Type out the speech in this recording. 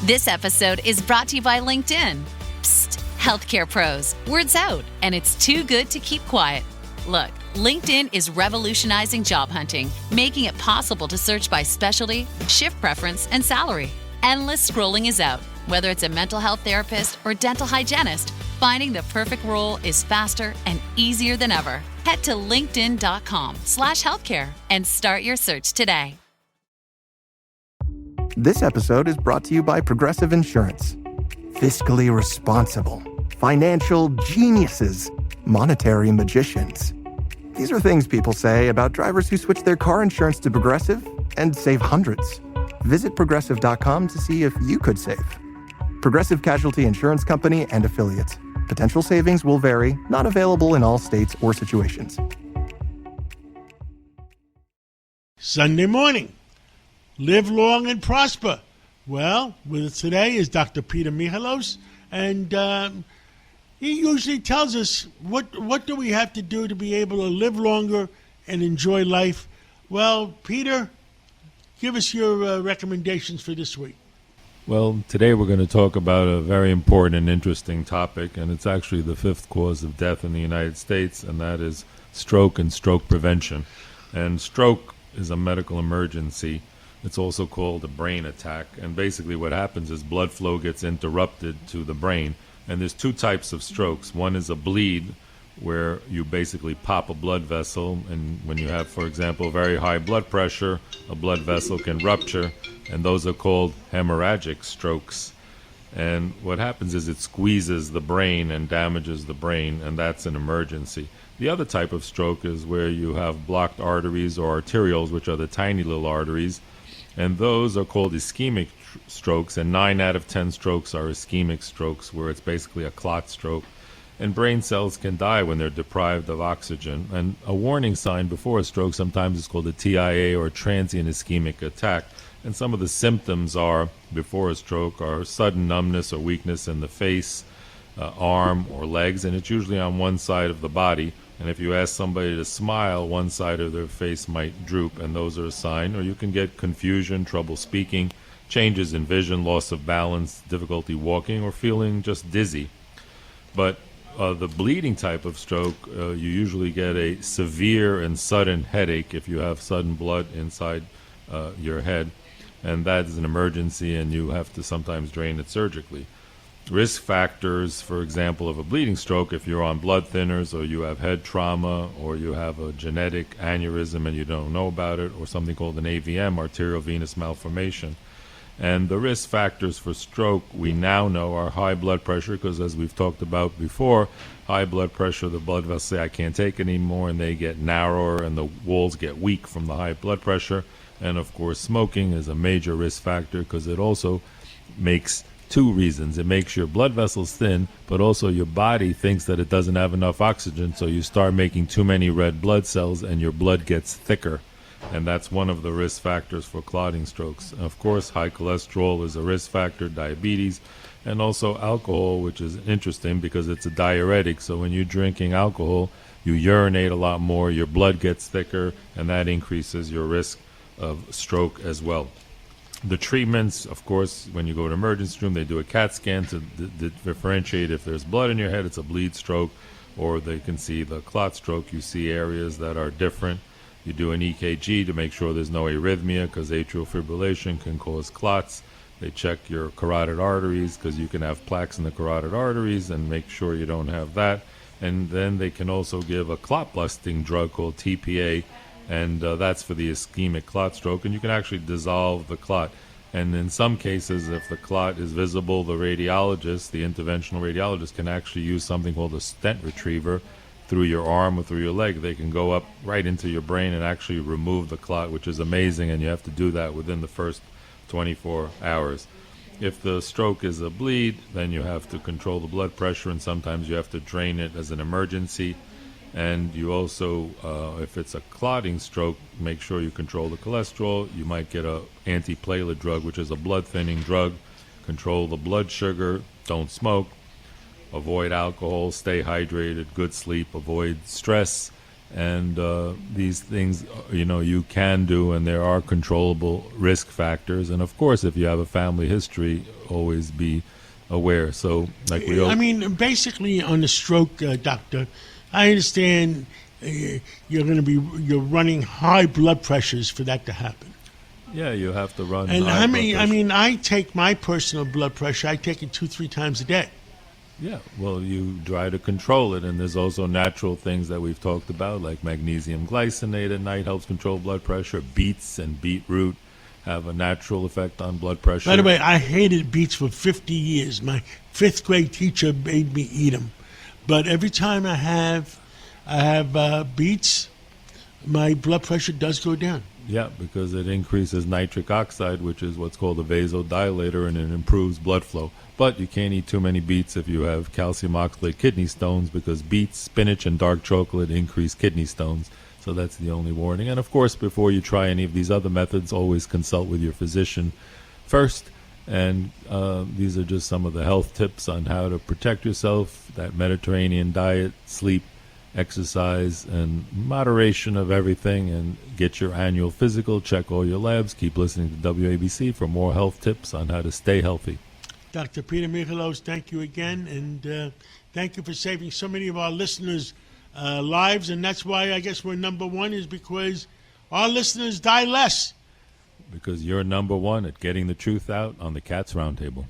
This episode is brought to you by LinkedIn. Psst, healthcare pros, word's out, and it's too good to keep quiet. Look, LinkedIn is revolutionizing job hunting, making it possible to search by specialty, shift preference, and salary. Endless scrolling is out. Whether it's a mental health therapist or dental hygienist, finding the perfect role is faster and easier than ever. Head to linkedin.com/healthcare and start your search today. This episode is brought to you by Progressive Insurance. Fiscally responsible, financial geniuses, monetary magicians. These are things people say about drivers who switch their car insurance to Progressive and save hundreds. Visit Progressive.com to see if you could save. Progressive Casualty Insurance Company and Affiliates. Potential savings will vary, not available in all states or situations. Sunday morning. Live long and prosper. Well, with us today is Dr. Peter Michalos, and he usually tells us what do we have to do to be able to live longer and enjoy life. Well, Peter, give us your recommendations for this week. Well, today we're going to talk about a very important and interesting topic, and it's actually the fifth cause of death in the United States, and that is stroke and stroke prevention. And stroke is a medical emergency. It's also called a brain attack, and basically what happens is blood flow gets interrupted to the brain, and there's two types of strokes. One is a bleed, where you basically pop a blood vessel, and when you have, for example, very high blood pressure, a blood vessel can rupture, and those are called hemorrhagic strokes. And what happens is it squeezes the brain and damages the brain, and that's an emergency. The other type of stroke is where you have blocked arteries or arterioles, which are the tiny little arteries, and those are called ischemic strokes, and 9 out of 10 strokes are ischemic strokes, where it's basically a clot stroke. And brain cells can die when they're deprived of oxygen. And a warning sign before a stroke sometimes is called a TIA, or transient ischemic attack. And some of the symptoms are, before a stroke, are sudden numbness or weakness in the face, arm, or legs, and it's usually on one side of the body. And if you ask somebody to smile, one side of their face might droop, and those are a sign. Or you can get confusion, trouble speaking, changes in vision, loss of balance, difficulty walking, or feeling just dizzy. But the bleeding type of stroke, you usually get a severe and sudden headache if you have sudden blood inside your head, and that is an emergency, and you have to sometimes drain it surgically. Risk factors, for example, of a bleeding stroke: if you're on blood thinners, or you have head trauma, or you have a genetic aneurysm and you don't know about it, or something called an AVM, arterial venous malformation. And the risk factors for stroke, we now know, are high blood pressure, because as we've talked about before, high blood pressure, the blood vessels say, I can't take it anymore, and they get narrower and the walls get weak from the high blood pressure. And of course, smoking is a major risk factor, because it also makes two reasons. It makes your blood vessels thin, but also your body thinks that it doesn't have enough oxygen, so you start making too many red blood cells and your blood gets thicker. And that's one of the risk factors for clotting strokes. Of course, high cholesterol is a risk factor, diabetes, and also alcohol, which is interesting because it's a diuretic. So when you're drinking alcohol, you urinate a lot more, your blood gets thicker, and that increases your risk of stroke as well. The treatments, of course, when you go to emergency room, they do a CAT scan to differentiate if there's blood in your head, it's a bleed stroke, or they can see the clot stroke. You see areas that are different. You do an EKG to make sure there's no arrhythmia, because atrial fibrillation can cause clots. They check your carotid arteries, because you can have plaques in the carotid arteries, and make sure you don't have that. And then they can also give a clot-busting drug called TPA, and that's for the ischemic clot stroke, and you can actually dissolve the clot. And in some cases, if the clot is visible, the radiologist, the interventional radiologist, can actually use something called a stent retriever through your arm or through your leg. They can go up right into your brain and actually remove the clot, which is amazing, and you have to do that within the first 24 hours. If the stroke is a bleed, then you have to control the blood pressure, and sometimes you have to drain it as an emergency. And you also, if it's a clotting stroke, make sure you control the cholesterol. You might get a antiplatelet drug, which is a blood thinning drug. Control the blood sugar, don't smoke, avoid alcohol, stay hydrated, good sleep, avoid stress, And these things, you can do, and there are controllable risk factors. And of course, if you have a family history, always be aware. So, like we all, I mean, basically on the stroke, doctor, I understand you're running high blood pressures for that to happen. yeah, you have to run. And high blood pressure. I take my personal blood pressure. I take it 2-3 times a day. Yeah, well, you try to control it, and there's also natural things that we've talked about, like magnesium glycinate at night helps control blood pressure. Beets and beetroot have a natural effect on blood pressure. By the way, I hated beets for 50 years. My 5th grade teacher made me eat them. But every time I have beets, my blood pressure does go down. Yeah, because it increases nitric oxide, which is what's called a vasodilator, and it improves blood flow. But you can't eat too many beets if you have calcium oxalate kidney stones, because beets, spinach, and dark chocolate increase kidney stones. So that's the only warning. And of course, before you try any of these other methods, always consult with your physician first. And these are just some of the health tips on how to protect yourself: that Mediterranean diet, sleep, exercise, and moderation of everything. And get your annual physical, check all your labs. Keep listening to WABC for more health tips on how to stay healthy. Dr. Peter Michalos, thank you again, and thank you for saving so many of our listeners' lives. And that's why I guess we're number one, is because our listeners die less. Because you're number one at getting the truth out on the Cats Roundtable.